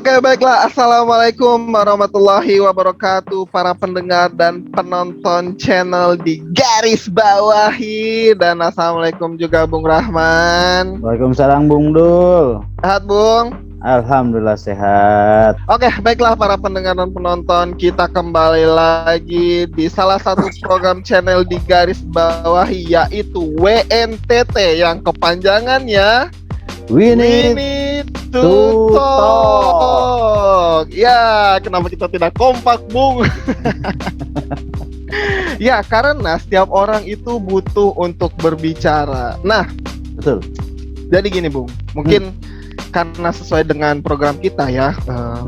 Oke, baiklah. Assalamualaikum warahmatullahi wabarakatuh, para pendengar dan penonton channel di garis bawahi. Dan assalamualaikum juga Bung Rahman. Waalaikumsalam Bung Dul. Sehat Bung? Alhamdulillah sehat. Oke, baiklah para pendengar dan penonton, kita kembali lagi di salah satu program channel di garis bawahi, yaitu WNTT yang kepanjangannya We need to talk. Ya, kenapa kita tidak kompak, Bung? Ya, karena setiap orang itu butuh untuk berbicara. Nah, betul. Jadi gini, Bung. Mungkin karena sesuai dengan program kita ya,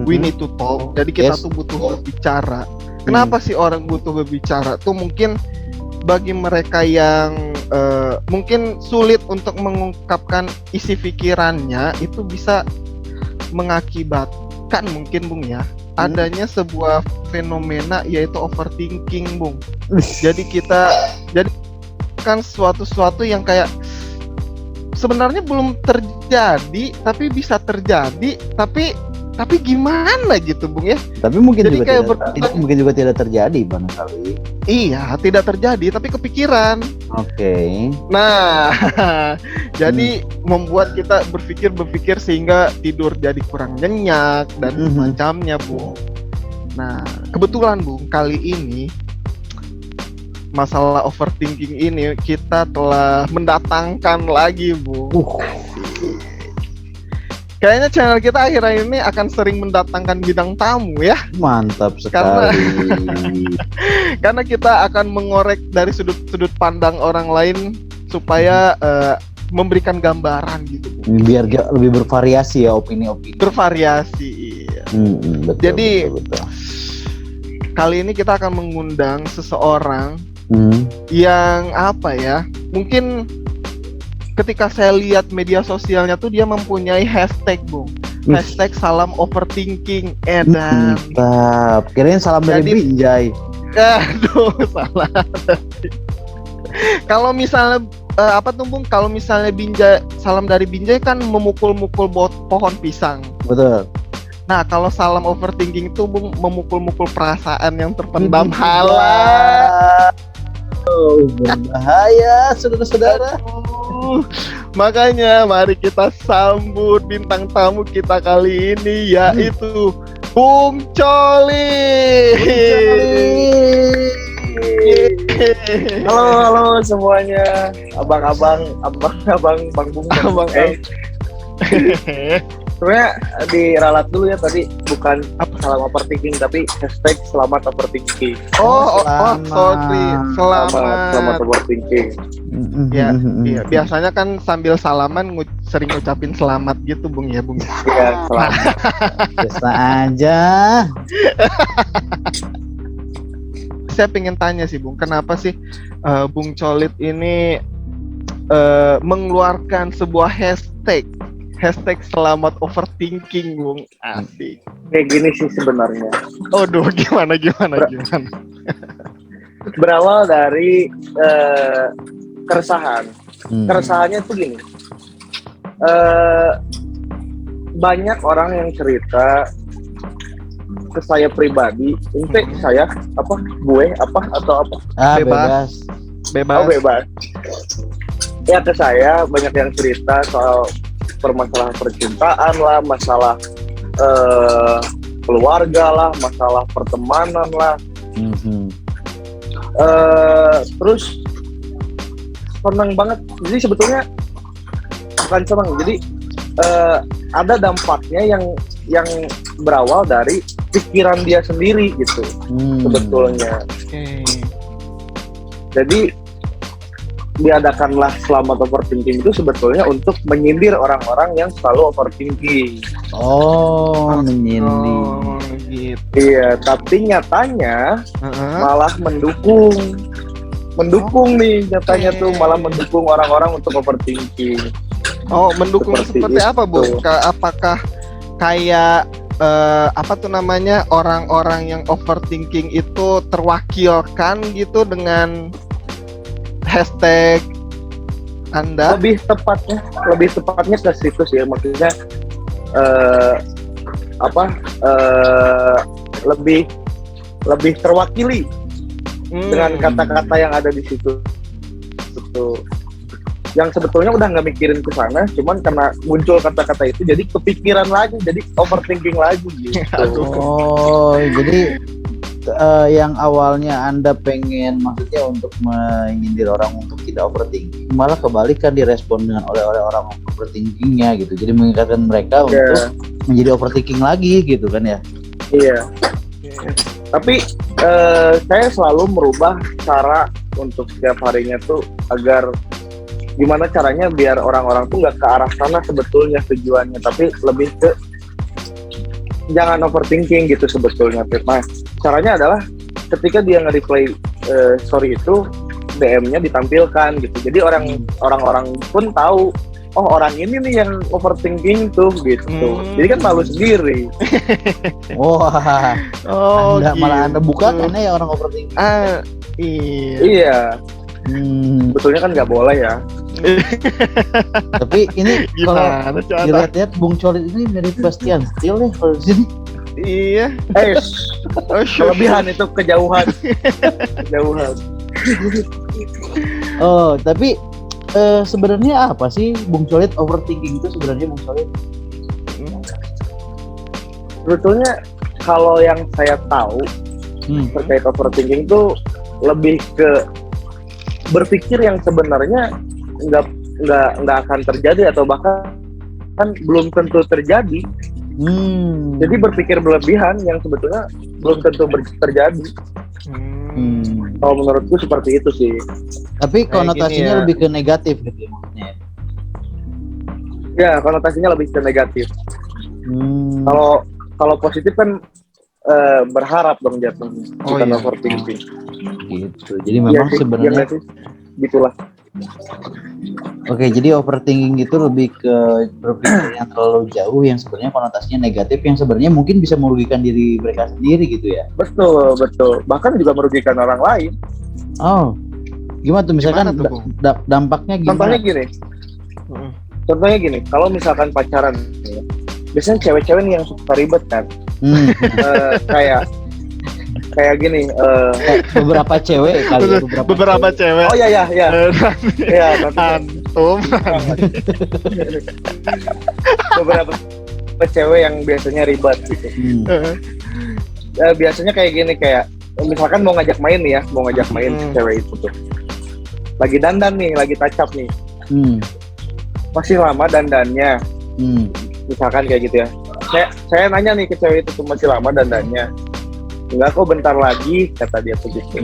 we need to talk. Jadi kita tuh butuh berbicara. Kenapa sih orang butuh berbicara? Tuh mungkin bagi mereka yang mungkin sulit untuk mengungkapkan isi pikirannya, itu bisa mengakibatkan mungkin Bung ya, adanya sebuah fenomena yaitu overthinking, Bung. Jadi kan suatu yang kayak sebenarnya belum terjadi tapi bisa terjadi, tapi gimana gitu, Bung ya. Tapi mungkin jadi juga tidak terjadi barangkali. Iya, tidak terjadi tapi kepikiran. Oke. Nah, jadi membuat kita berpikir sehingga tidur jadi kurang nyenyak dan semacamnya, Bung. Nah, kebetulan Bung, kali ini masalah overthinking ini kita telah mendatangkan lagi, Bung. Kayaknya channel kita akhir-akhir ini akan sering mendatangkan bidang tamu ya. Mantap sekali. Karena kita akan mengorek dari sudut pandang orang lain supaya memberikan gambaran gitu. Biar lebih bervariasi ya opini-opini. Bervariasi. Iya. Betul, jadi betul. Kali ini kita akan mengundang seseorang yang apa ya? Mungkin ketika saya lihat media sosialnya tuh dia mempunyai hashtag, Bung. Hashtag salam overthinking. Edan. Mantap. Kirain salam dari Binjai. Aduh, salah. Kalau misalnya apa tuh, Bung? Kalau misalnya salam dari Binjai kan memukul-mukul pohon pisang. Betul. Nah, kalau salam overthinking itu, Bung, memukul-mukul perasaan yang terpendam. Halah. Berbahaya, saudara-saudara. Makanya mari kita sambut bintang tamu kita kali ini, yaitu Bung Coli. Halo semuanya, abang Bang Bung. Sebenarnya diralat dulu ya tadi, bukan salam overthinking tapi hashtag selamat overthinking. Sorry, selamat overthinking. Ya, iya. Biasanya kan sambil salaman sering ngucapin selamat gitu, Bung ya, Bung. Iya, selamat. Biasa aja. Saya pengen tanya sih, Bung, kenapa sih Bung Colit ini mengeluarkan sebuah hashtag selamat overthinking, Bung? Asik. Kayak gini sih sebenarnya. Aduh, gimana? Berawal dari keresahan. Keresahannya tuh gini. Banyak orang yang cerita ke saya pribadi, saya atau apa? Bebas. Oh, bebas. Ya, ke saya banyak yang cerita soal permasalahan percintaan lah, masalah keluarga lah, masalah pertemanan lah. Terus senang banget. Jadi sebetulnya bukan senang. Jadi ada dampaknya yang berawal dari pikiran dia sendiri gitu. Sebetulnya. Jadi diadakanlah selamat overthinking itu sebetulnya untuk menyindir orang-orang yang selalu overthinking. Menyindir. Gitu. Iya, tapi nyatanya malah mendukung nih nyatanya tuh, malah mendukung orang-orang untuk overthinking. Mendukung seperti apa, Bu? Apakah kayak orang-orang yang overthinking itu terwakilkan gitu dengan hashtag Anda? Lebih tepatnya ke situ sih, maksudnya lebih terwakili dengan kata-kata yang ada di situ. Betul. Yang sebetulnya udah nggak mikirin ke sana, cuman karena muncul kata-kata itu jadi kepikiran lagi, jadi overthinking lagi gitu. Oh, jadi yang awalnya Anda pengen maksudnya untuk menyindir orang untuk tidak overthinking, malah kebalikan direspon dengan oleh orang overthinkingnya gitu. Jadi mengingatkan mereka untuk menjadi overthinking lagi gitu kan ya. Iya. Tapi saya selalu merubah cara untuk setiap harinya tuh agar gimana caranya biar orang-orang tuh nggak ke arah sana sebetulnya tujuannya, tapi lebih ke jangan overthinking gitu sebetulnya. Nah, caranya adalah ketika dia nge-reply story itu, DM-nya ditampilkan gitu. Jadi orang-orang pun tahu, oh orang ini nih yang overthinking tuh gitu. Jadi kan malu sendiri. Wah, malah Anda buka gitu. karena ya orang overthinking. Iya. Betulnya kan nggak boleh ya. Tapi ini kalau Gimana dilihat-lihat Bung Colit ini mirip Bastian Steel ya kalau di sini. Iya. Kelebihan itu kejauhan. Oh, tapi sebenarnya apa sih Bung Colit overthinking itu sebenarnya Bung Colit? Sebetulnya kalau yang saya tahu terkait overthinking itu lebih ke berpikir yang sebenarnya nggak akan terjadi atau bahkan belum tentu terjadi. Jadi berpikir berlebihan yang sebetulnya belum tentu terjadi. Kalau menurutku seperti itu sih. Tapi konotasinya ya. lebih ke negatif gitu ya maksudnya. Ya, konotasinya lebih ke negatif. Kalau positif kan berharap dong jatuhnya, bukan overthinking. Gitu. Jadi memang sebenarnya gitulah. Oke, jadi overthinking itu lebih ke berpikir yang terlalu jauh yang sebenarnya konotasinya negatif yang sebenarnya mungkin bisa merugikan diri mereka sendiri gitu ya. Betul. Bahkan juga merugikan orang lain. Oh. Gimana tuh misalkan dampaknya gimana? Contohnya gini, kalau misalkan pacaran ya, biasanya cewek-cewek nih yang suka ribet kan. Kayak gini, beberapa cewek kali beberapa cewek. Oh iya. Antum. Beberapa cewek yang biasanya ribet gitu. Biasanya kayak gini, kayak misalkan mau ngajak main nih ya, cewek itu tuh. Lagi dandan nih, lagi touch up nih. Masih lama dandannya. Misalkan kayak gitu ya. Saya nanya nih ke cewek itu tuh, masih lama dandannya. Enggak kok, bentar lagi, kata dia begitu.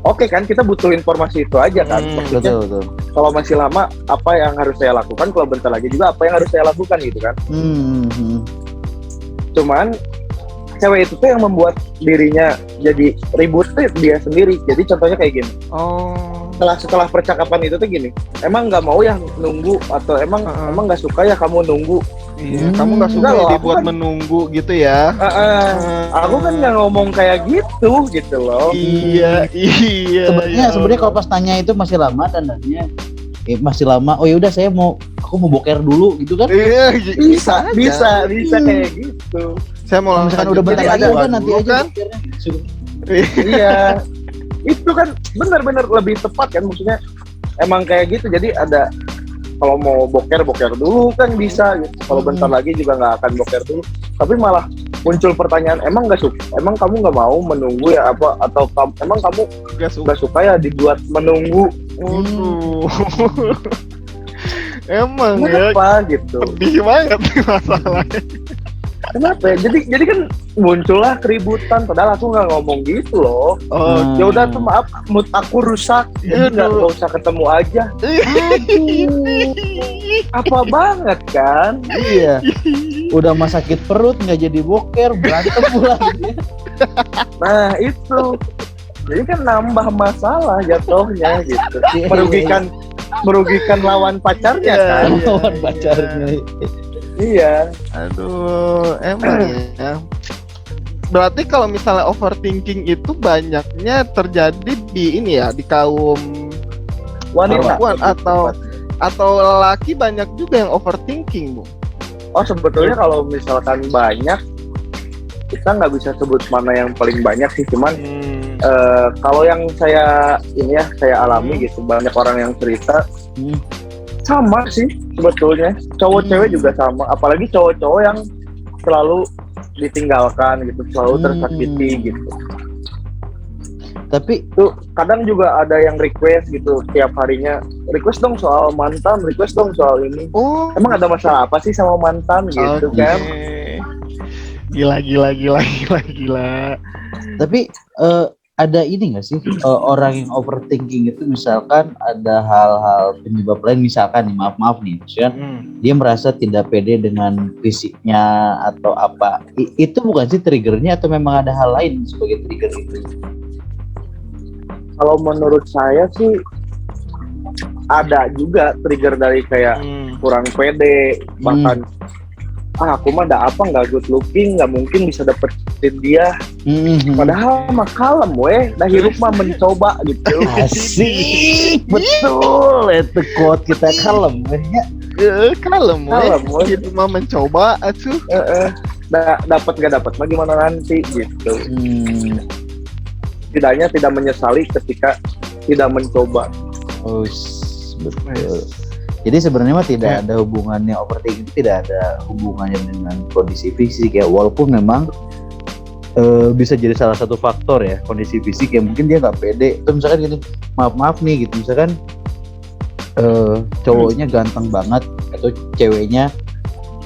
Oke kan, kita butuh informasi itu aja kan. Maksudnya, betul. Kalau masih lama, apa yang harus saya lakukan? Kalau bentar lagi juga, apa yang harus saya lakukan gitu kan. Cuman, cewek itu tuh yang membuat dirinya jadi ribut tuh dia sendiri. Jadi contohnya kayak gini. Setelah percakapan itu tuh gini, emang nggak mau ya nunggu, atau emang nggak suka ya kamu nunggu? Iya, kamu nggak suka ya dibuat menunggu gitu ya? Aku kan nggak ngomong kayak gitu loh. Iya. Sebenarnya kalau pas tanya itu masih lama dandannya, masih lama. Oh yaudah aku mau boker dulu gitu kan? Iya, bisa kayak gitu. Saya mau misalkan udah bentar lagi kan nanti aja kan? Iya, itu kan benar-benar lebih tepat kan, maksudnya emang kayak gitu. Jadi ada, kalau mau boker dulu kan bisa gitu. Kalau bentar lagi juga nggak akan boker dulu. Tapi malah muncul pertanyaan, emang kamu nggak mau menunggu ya apa? Atau emang kamu nggak suka ya dibuat menunggu? Emang kenapa ya gitu? Pedih banget nih masalahnya. Kenapa ya? Jadi kan muncullah keributan. Padahal aku nggak ngomong gitu loh. Ya udah tuh, maaf, mood aku rusak. Jadi nggak usah ketemu aja. Apa banget kan? Iya. Udah mah sakit perut nggak jadi boker, berantem pula. Nah itu. Jadi kan nambah masalah jatuhnya gitu. Merugikan lawan pacarnya kan. Lawan pacarnya. Iya. Aduh, emang ya. Berarti kalau misalnya overthinking itu banyaknya terjadi di ini ya, di kaum wanita perempuan atau lelaki banyak juga yang overthinking, Bu. Oh sebetulnya kalau misalkan banyak, kita nggak bisa sebut mana yang paling banyak sih, cuman kalau yang saya alami gitu, banyak orang yang cerita sama sih sebetulnya, cowok cewek juga sama, apalagi cowok-cowok yang selalu ditinggalkan gitu, selalu tersakiti gitu. Tapi Tuh kadang juga ada yang request gitu tiap harinya, request dong soal mantan, request dong soal ini. Oh, Emang ada masalah apa sih sama mantan gitu oke. kan? Gila. Tapi ada ini nggak sih orang yang overthinking itu, misalkan ada hal-hal penyebab lain, misalkan nih, maaf nih, misalkan dia merasa tidak pede dengan fisiknya atau apa, itu bukan sih triggernya atau memang ada hal lain sebagai trigger itu? Kalau menurut saya sih ada juga trigger dari kayak kurang pede, bahkan aku mah nggak good looking, nggak mungkin bisa dapetin dia. Padahal mah kalem weh, dah hirup mah mencoba gitu. Asik, betul, itu quote kita kalem ya. Kalem Kalem, weh. itu mah mencoba atuh. Dapat nggak dapat mah gimana nanti gitu. Setidaknya tidak menyesali ketika tidak mencoba. Oh, betul. Jadi sebenarnya mah tidak ada hubungannya, overthinking itu tidak ada hubungannya dengan kondisi fisik ya, walaupun memang bisa jadi salah satu faktor ya, kondisi fisik yang mungkin dia nggak pede. Itu misalkan gini, maaf nih gitu, misalkan cowoknya ganteng banget atau ceweknya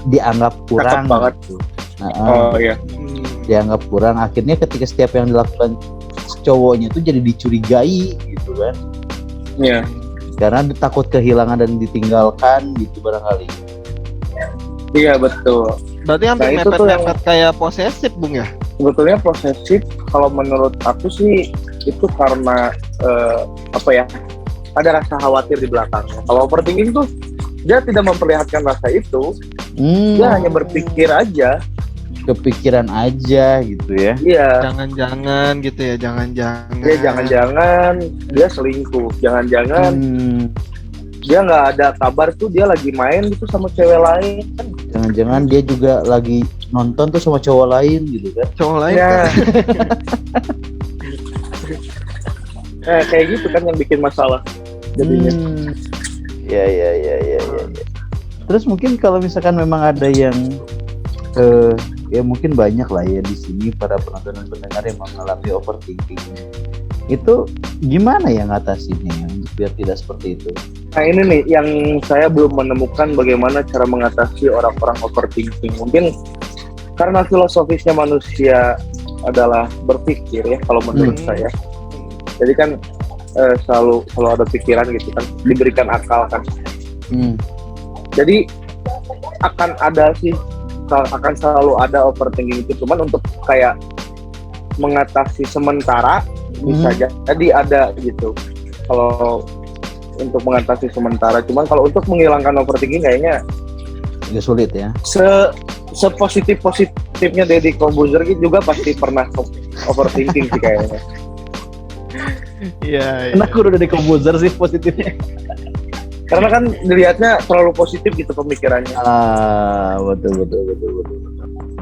dianggap kurang banget. Gitu. Iya. Dianggap kurang, akhirnya ketika setiap yang dilakukan cowoknya itu jadi dicurigai gitu kan. Iya. Karena takut kehilangan dan ditinggalkan gitu barangkali. Iya betul. Berarti hampir Nah, itu tuh mepet-mepet kayak posesif, Bung ya? Sebetulnya posesif kalau menurut aku sih itu karena ada rasa khawatir di belakangnya. Kalau overthinking tuh dia tidak memperlihatkan rasa itu, dia hanya berpikir aja, kepikiran aja gitu ya. iya. Jangan-jangan gitu ya, jangan-jangan. Dia jangan-jangan dia selingkuh, jangan-jangan dia nggak ada kabar tuh dia lagi main gitu sama cewek lain. Jangan-jangan dia juga lagi nonton tuh sama cowok lain gitu kan. Cowok lain Ya. kan. Kayak gitu kan yang bikin masalah jadinya. Ya. Terus mungkin kalau misalkan memang ada yang ya mungkin banyak lah ya di sini para penonton dan pendengar yang mengalami overthinking. Itu gimana ya ngatasinnya ya, untuk biar tidak seperti itu? Nah ini nih yang saya belum menemukan bagaimana cara mengatasi orang-orang overthinking. Mungkin karena filosofisnya manusia adalah berpikir ya, kalau menurut saya. Jadi kan selalu ada pikiran gitu kan, diberikan akal kan. Jadi akan selalu ada overthinking itu, cuman untuk kayak mengatasi sementara bisa jadi ada gitu. Kalau untuk mengatasi sementara, cuman kalau untuk menghilangkan overthinking kayaknya agak sulit ya. Sepositifnya Deddy Corbuzier juga pasti pernah overthinking sih kayaknya. Iya. Enak udah dari komposer sih positifnya. Karena kan dilihatnya terlalu positif gitu pemikirannya. Betul.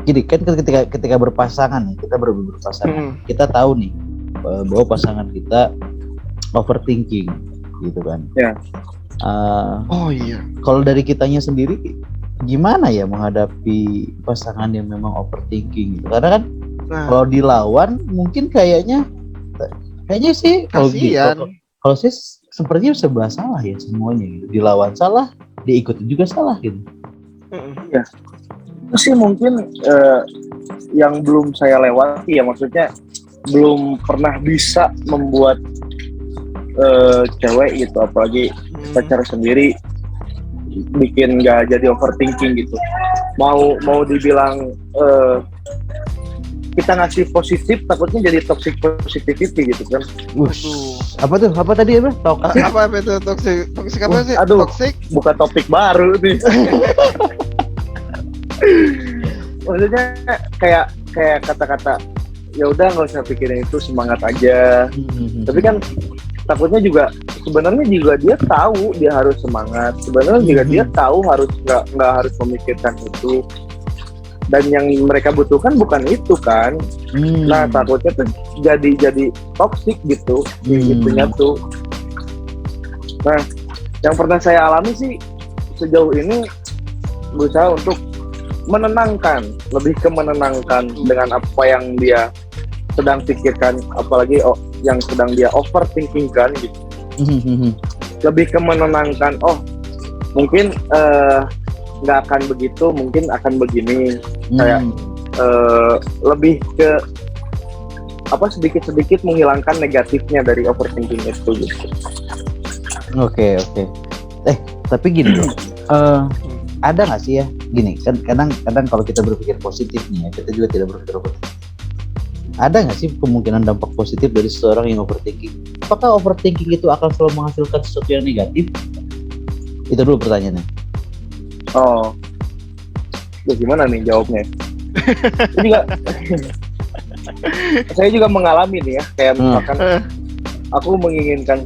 Jadi kan ketika berpasangan nih, kita berpasangan, kita tahu nih bahwa pasangan kita overthinking gitu kan. Ya. Oh iya. Kalau dari kitanya sendiri gimana ya menghadapi pasangan yang memang overthinking gitu? Karena kan kalau dilawan mungkin kayaknya sih kalau sih sepertinya serba salah ya semuanya gitu. Dilawan salah, diikuti juga salah gitu. Iya. Itu sih mungkin yang belum saya lewati ya, maksudnya belum pernah bisa membuat cewek gitu, apalagi pacar sendiri bikin nggak jadi overthinking gitu. Mau dibilang kita ngasih positif, takutnya jadi toxic positivity gitu kan. Apa tuh? Apa tadi ya, toxic? Apa itu toxic? Toxic apa sih? Aduh, Toxic? buka topik baru nih. Maksudnya kayak kata-kata ya udah nggak usah pikirin itu, semangat aja. Tapi kan takutnya juga sebenarnya juga dia tahu dia harus semangat, sebenarnya juga dia tahu harus nggak harus memikirkan itu, dan yang mereka butuhkan bukan itu kan. Nah takutnya tuh jadi toksik gitu, itunya tuh. Nah yang pernah saya alami sih sejauh ini berusaha untuk menenangkan, lebih ke menenangkan dengan apa yang dia sedang pikirkan, apalagi yang sedang dia overthinking kan gitu. Lebih ke menenangkan, mungkin nggak akan begitu, mungkin akan begini. Kayak lebih ke sedikit-sedikit menghilangkan negatifnya dari overthinking itu gitu. Oke. Tapi gini loh, ada nggak sih ya gini, kan kadang kalau kita berpikir positif nih ya, kita juga tidak berpikir positif. Ada nggak sih kemungkinan dampak positif dari seseorang yang overthinking? Apakah overthinking itu akan selalu menghasilkan sesuatu yang negatif? Itu dulu pertanyaannya. Gimana nih jawabnya? Saya juga mengalami nih ya, kayak misalkan aku menginginkan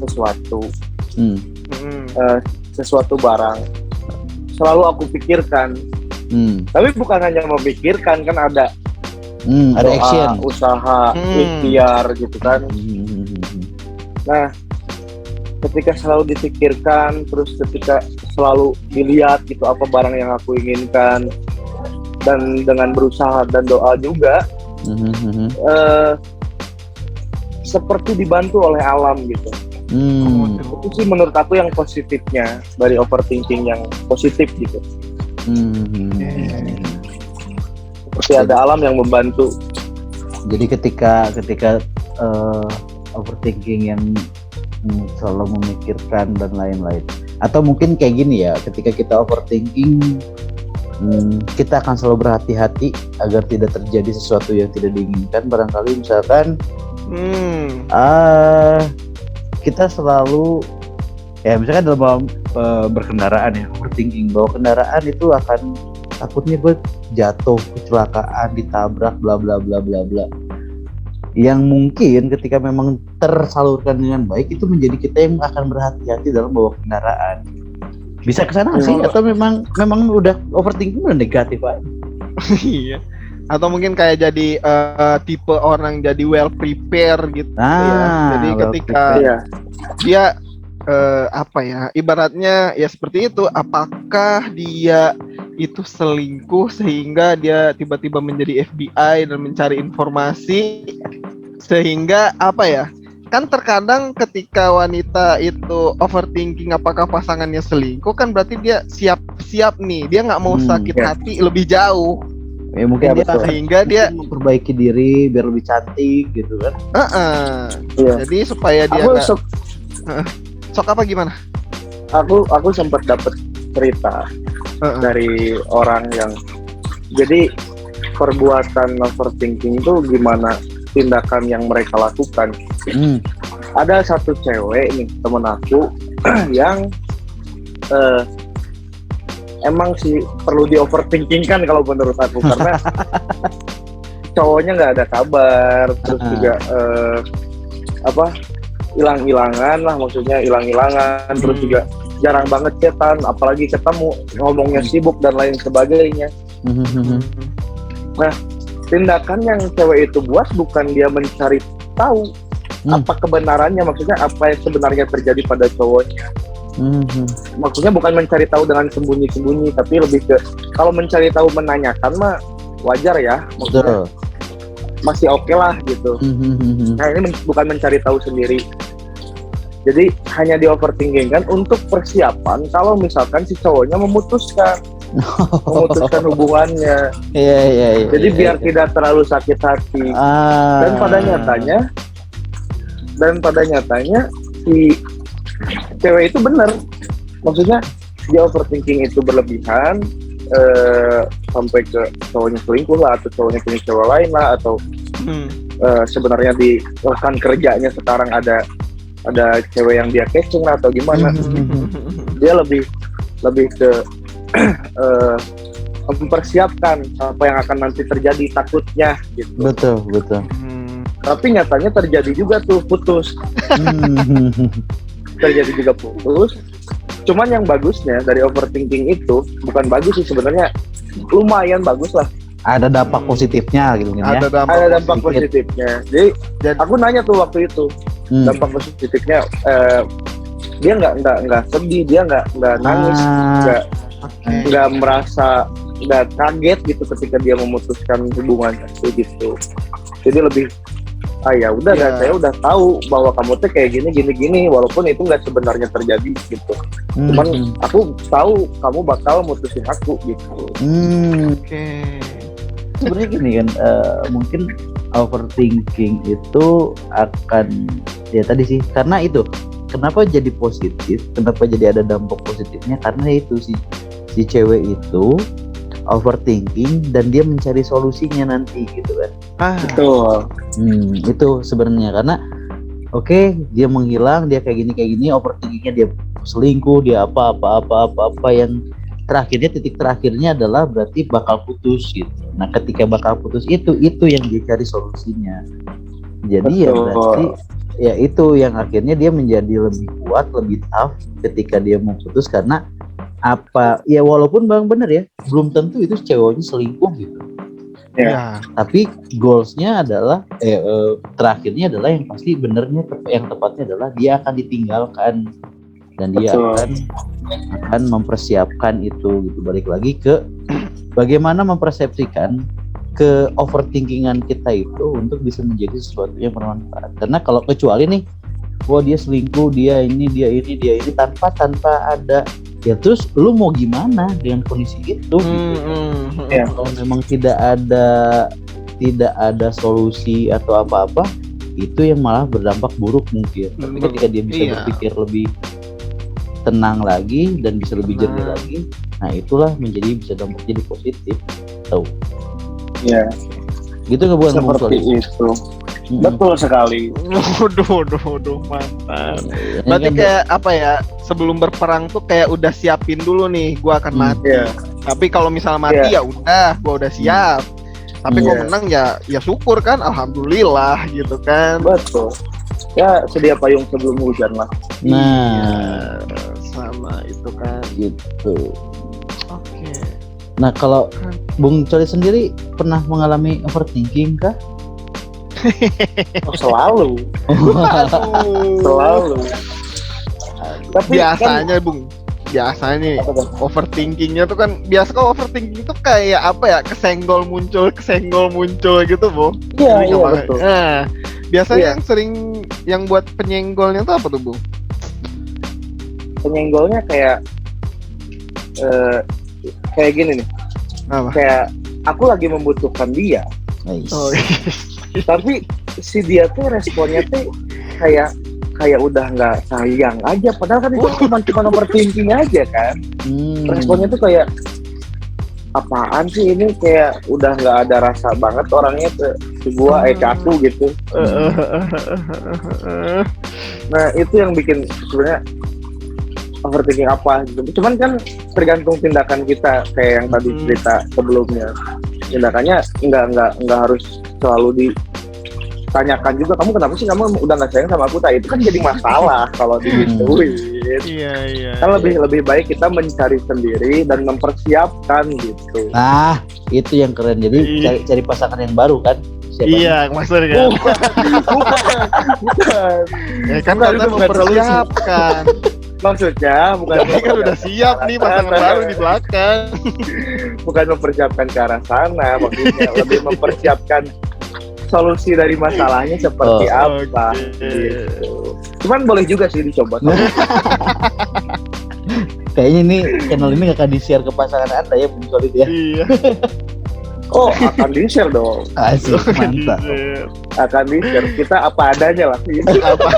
sesuatu barang, selalu aku pikirkan. Tapi bukan hanya memikirkan, kan ada ada action, usaha, ikhtiar gitu kan. Nah, ketika selalu dipikirkan, terus ketika selalu dilihat gitu apa barang yang aku inginkan, dan dengan berusaha dan doa juga, seperti dibantu oleh alam gitu. Itu sih menurut aku yang positifnya dari overthinking yang positif gitu. Seperti ada alam yang membantu. Jadi ketika overthinking yang selalu memikirkan dan lain-lain, atau mungkin kayak gini ya, ketika kita overthinking, kita akan selalu berhati-hati agar tidak terjadi sesuatu yang tidak diinginkan. Barangkali misalkan kita selalu ya misalkan dalam berkendaraan ya, overthinking bahwa kendaraan itu akan takutnya gue jatuh, kecelakaan, ditabrak, bla bla bla bla bla. Yang mungkin ketika memang tersalurkan dengan baik, itu menjadi kita yang akan berhati-hati dalam bawa kendaraan. Bisa kesana sih, atau memang udah overthinking udah negatif aja. Iya. Atau mungkin kayak jadi tipe orang jadi well prepare gitu ya. Jadi ketika dia ibaratnya ya seperti itu, apakah dia itu selingkuh sehingga dia tiba-tiba menjadi FBI dan mencari informasi, sehingga kan terkadang ketika wanita itu overthinking apakah pasangannya selingkuh, kan berarti dia siap-siap nih, dia nggak mau sakit hati lebih jauh. Ya mungkin dia sehingga dia memperbaiki diri biar lebih cantik gitu kan. Jadi supaya dia sok apa gimana? Aku sempat dapat cerita dari orang yang jadi perbuatan overthinking itu gimana tindakan yang mereka lakukan. Ada satu cewek nih temen aku yang emang sih perlu di overthinking kan kalau menurut aku, karena cowoknya nggak ada kabar, terus juga hilang-hilangan lah, maksudnya hilang-hilangan, terus juga jarang banget chatan, apalagi ketemu ngomongnya sibuk dan lain sebagainya. Nah, tindakan yang cewek itu buat bukan dia mencari tahu apa kebenarannya, maksudnya apa yang sebenarnya terjadi pada cowoknya. Maksudnya bukan mencari tahu dengan sembunyi-sembunyi, tapi lebih ke kalau mencari tahu menanyakan mah wajar ya, maksudnya masih oke lah gitu. Nah ini bukan mencari tahu sendiri. Jadi hanya di overthinking kan untuk persiapan kalau misalkan si cowoknya memutuskan hubungannya. Iya. Jadi biar tidak terlalu sakit hati. Dan pada nyatanya si cewek itu benar. Maksudnya dia overthinking itu berlebihan, sampai ke cowoknya selingkuh lah, atau cowoknya punya cewek lain lah, atau sebenarnya di rekan kerjanya sekarang ada cewek yang dia casing lah atau gimana. Dia lebih ke mempersiapkan apa yang akan nanti terjadi, takutnya gitu. Betul. Tapi nyatanya terjadi juga tuh, putus. terjadi juga putus. Cuman yang bagusnya dari overthinking itu bukan bagus sih sebenarnya, lumayan bagus lah. Ada dampak positifnya gitu kan ya. Ada dampak positifnya. Jadi aku nanya tuh waktu itu dampak positifnya, dia nggak sedih, dia nggak nangis, nggak merasa, nggak kaget gitu ketika dia memutuskan hubungannya gitu. Jadi lebih ya udah, saya udah tahu bahwa kamu tuh kayak gini walaupun itu nggak sebenarnya terjadi gitu. Cuman aku tahu kamu bakal mutusin aku gitu. Sebenarnya gini kan, mungkin overthinking itu akan ya tadi sih, karena itu kenapa jadi positif, kenapa jadi ada dampak positifnya, karena itu si cewek itu overthinking dan dia mencari solusinya nanti gitu kan. Betul. Itu sebenarnya karena oke, dia menghilang, dia kayak gini, overthinkingnya dia selingkuh, dia apa yang titik terakhirnya adalah berarti bakal putus gitu. Nah, ketika bakal putus itu yang dia cari solusinya. Jadi ya berarti ya itu yang akhirnya dia menjadi lebih kuat, lebih tough ketika dia mau putus, karena apa ya, walaupun Bang bener ya, belum tentu itu ceweknya selingkuh gitu. Ya. Tapi goalsnya adalah terakhirnya adalah yang pasti benernya, yang tepatnya adalah dia akan ditinggalkan dan dia akan mempersiapkan itu gitu. Balik lagi ke bagaimana mempersepsikan ke overthinkingan kita itu untuk bisa menjadi sesuatu yang bermanfaat. Karena kalau kecuali nih, dia selingkuh, dia ini tanpa ada ya, terus lu mau gimana dengan kondisi itu? Ya. Kalau memang tidak ada solusi atau apa-apa, itu yang malah berdampak buruk mungkin. Tapi ketika dia bisa berpikir lebih tenang lagi dan bisa lebih jernih lagi, nah itulah bisa dampak jadi positif. Tahu? Ya. Gitu nggak bukan seperti itu. Betul sekali. Waduh, mantap. Berarti kayak apa ya? Sebelum berperang tuh kayak udah siapin dulu nih, gua akan mati. Tapi kalau misal mati ya udah, gua udah siap. Tapi kalau menang ya syukur kan, alhamdulillah gitu kan. Betul. Ya sedia payung sebelum hujan lah. Nah, sama itu kan. Gitu. Oke. Nah, kalau Bung Coli sendiri pernah mengalami overthinking kah? Selalu. Selalu. Tapi biasanya kan, Bung, biasanya overthinkingnya tuh kan overthinking tuh kayak apa ya, kesenggol muncul gitu, Bung. Iya betul. Nah, biasanya yang buat penyenggolnya tuh apa tuh, Bung? Penyenggolnya kayak gini nih. Apa? Kayak aku lagi membutuhkan dia. Tapi si dia tuh responnya tuh kayak udah nggak sayang aja, padahal kan itu cuma overthinking aja kan. Responnya tuh kayak apaan sih ini, kayak udah nggak ada rasa banget orangnya ke gua, ke aku gitu. Nah itu yang bikin sebenarnya overthinking apa gitu. Cuman kan tergantung tindakan kita, kayak yang tadi cerita sebelumnya. Tindakannya nggak harus selalu ditanyakan juga, kamu kenapa sih kamu udah nggak sayang sama aku? Itu kan jadi masalah kalau digituin. Iya. Kan lebih baik kita mencari sendiri dan mempersiapkan gitu. Nah, itu yang keren. Jadi cari pasangan yang baru kan? Siapa? Iya, maksudnya. Bukan. Ya kan kita mempersiapkan. Maksudnya bukan kan udah siap nih pasangan baru di belakang. Bukan mempersiapkan ke arah sana, maksudnya lebih mempersiapkan solusi dari masalahnya seperti apa gitu. Cuman boleh juga sih dicoba. Kayaknya ini channel ini akan di-share ke pasangan Anda ya, Bung Solid ya. Iya. Akan di-share dong. Asik, mantap. Akan di-share, kita apa adanya lah. Apa?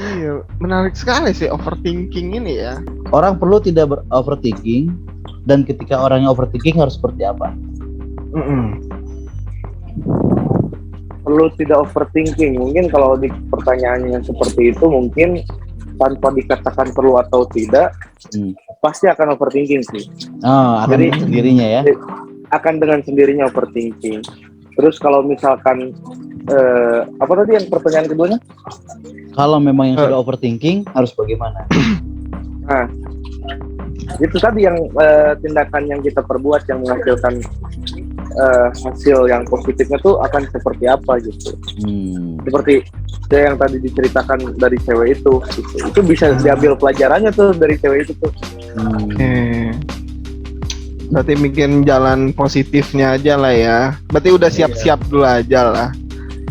Iya, menarik sekali sih overthinking ini ya. Orang perlu tidak overthinking, dan ketika orangnya overthinking harus seperti apa? Perlu tidak overthinking. Mungkin kalau di pertanyaannya seperti itu, mungkin tanpa dikatakan perlu atau tidak, pasti akan overthinking sih. Akan dengan sendirinya ya? Akan dengan sendirinya overthinking. Terus kalau misalkan apa tadi yang pertanyaan keduanya? Kalau memang yang sudah overthinking harus bagaimana? Nah, itu tadi yang tindakan yang kita perbuat yang menghasilkan hasil yang positifnya tuh akan seperti apa gitu. Seperti yang tadi diceritakan dari cewek itu gitu. Itu bisa diambil pelajarannya tuh dari cewek itu tuh. Berarti bikin jalan positifnya aja lah ya. Berarti udah siap-siap dulu aja lah.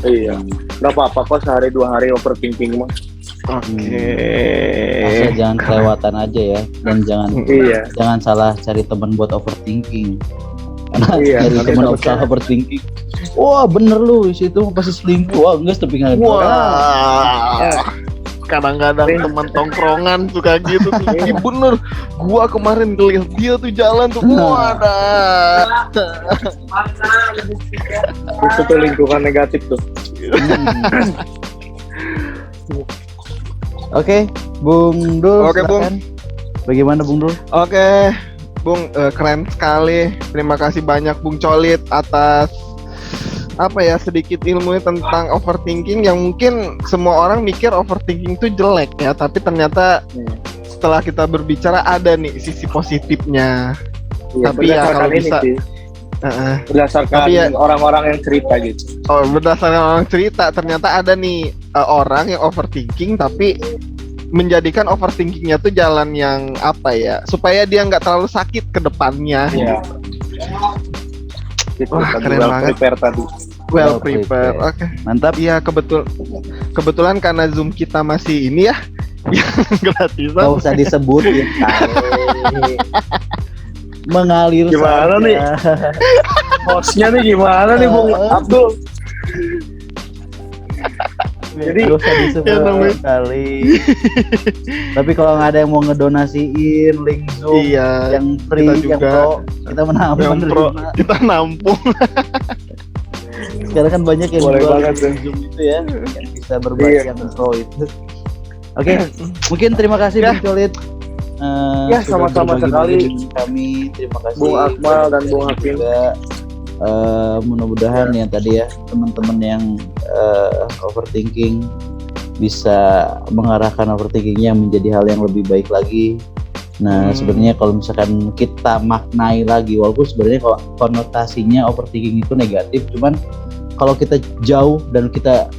Iya. Gak apa-apa kok sehari 2 hari overthinking mah. Asal jangan kelewatan aja ya, dan jangan salah cari teman buat overthinking. Karena cari teman overthinking. Wah bener lu di situ pasti selingkuh. Wah enggak tapi nggak. Wah. Kadang-kadang teman tongkrongan suka gitu tuh. Iya bener. Gua kemarin ngeliat dia tuh jalan tuh. Wadah. Itu tuh lingkungan negatif tuh. Oke, Bung Dul. Oke, Bung. Bagaimana Bung Dul? Oke, Bung, keren sekali. Terima kasih banyak Bung Colit atas sedikit ilmunya tentang overthinking yang mungkin semua orang mikir overthinking itu jelek ya, tapi ternyata setelah kita berbicara ada nih sisi positifnya. Iya, tapi ya kalau bisa berdasarkan orang-orang yang cerita gitu. Oh, berdasarkan orang cerita ternyata ada nih orang yang overthinking tapi menjadikan overthinkingnya tuh jalan yang supaya dia nggak terlalu sakit ke depannya. Iya. Wah, keren banget. Well prepared. Oke. Mantap. Iya, kebetulan karena Zoom kita masih ini ya. Gratisan. Gak usah disebut ya. Mengalir gimana saja. Nih? Hostnya nih gimana nih Bung Abdul? Jadi gak usah disebut kali. Tapi kalau nggak ada yang mau ngedonasiin link Zoom yang free yang pro, kita menampung. Kita nampung. Sekarang kan banyak yang boleh jual banget Zoom itu ya, yang bisa berbagi yang pro itu. Oke, mungkin terima kasih Bung Colit. Sama-sama sekali kami. Terima kasih Bung Akmal dan Bung Hakim. Mudah-mudahan ya tadi ya teman-teman yang overthinking bisa mengarahkan overthinkingnya menjadi hal yang lebih baik lagi. Nah sebenarnya kalau misalkan kita maknai lagi, walaupun sebenarnya kalau konotasinya overthinking itu negatif, cuman kalau kita jauh dan kita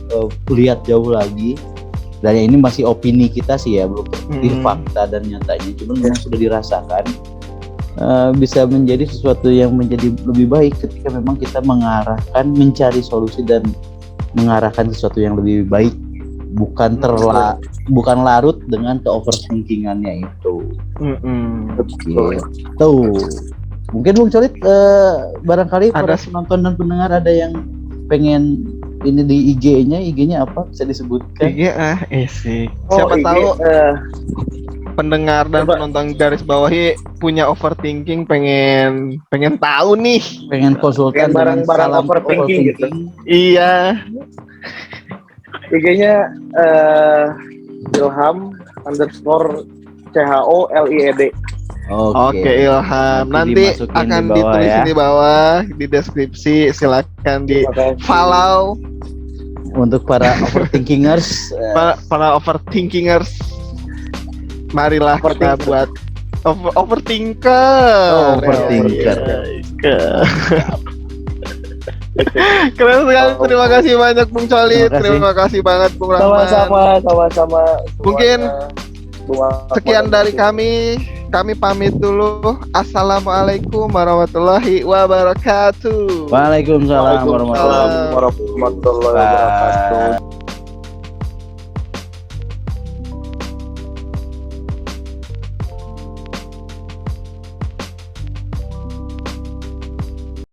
lihat jauh lagi, dan ini masih opini kita sih ya, belum terbukti fakta dan nyatanya, cuman memang sudah dirasakan bisa menjadi sesuatu yang menjadi lebih baik ketika memang kita mencari solusi dan mengarahkan sesuatu yang lebih baik, bukan larut dengan ke-overthinkingannya itu. Gitu. Mungkin Bung Colit barangkali para penonton dan pendengar ada yang pengen ini di IG-nya apa bisa disebutkan? IG sih. Siapa tahu pendengar dan penonton garis bawahi punya overthinking, pengen tahu nih, pengen konsultan barang-barang overthinking gitu. Iya. IG-nya Ilham_CHOLIED. Oke, Ilham. Nanti akan ditulis di bawah di deskripsi. Silakan di follow untuk para overthinkingers. Para overthinkingers. Marilah kita buat overthinker. Keren sekali. Terima kasih banyak Bung Colit. Terima kasih banget Bung Rahman. Sama-sama. Mungkin sekian dari kami. Kami pamit dulu. Assalamualaikum warahmatullahi wabarakatuh. Waalaikumsalam warahmatullahi wabarakatuh.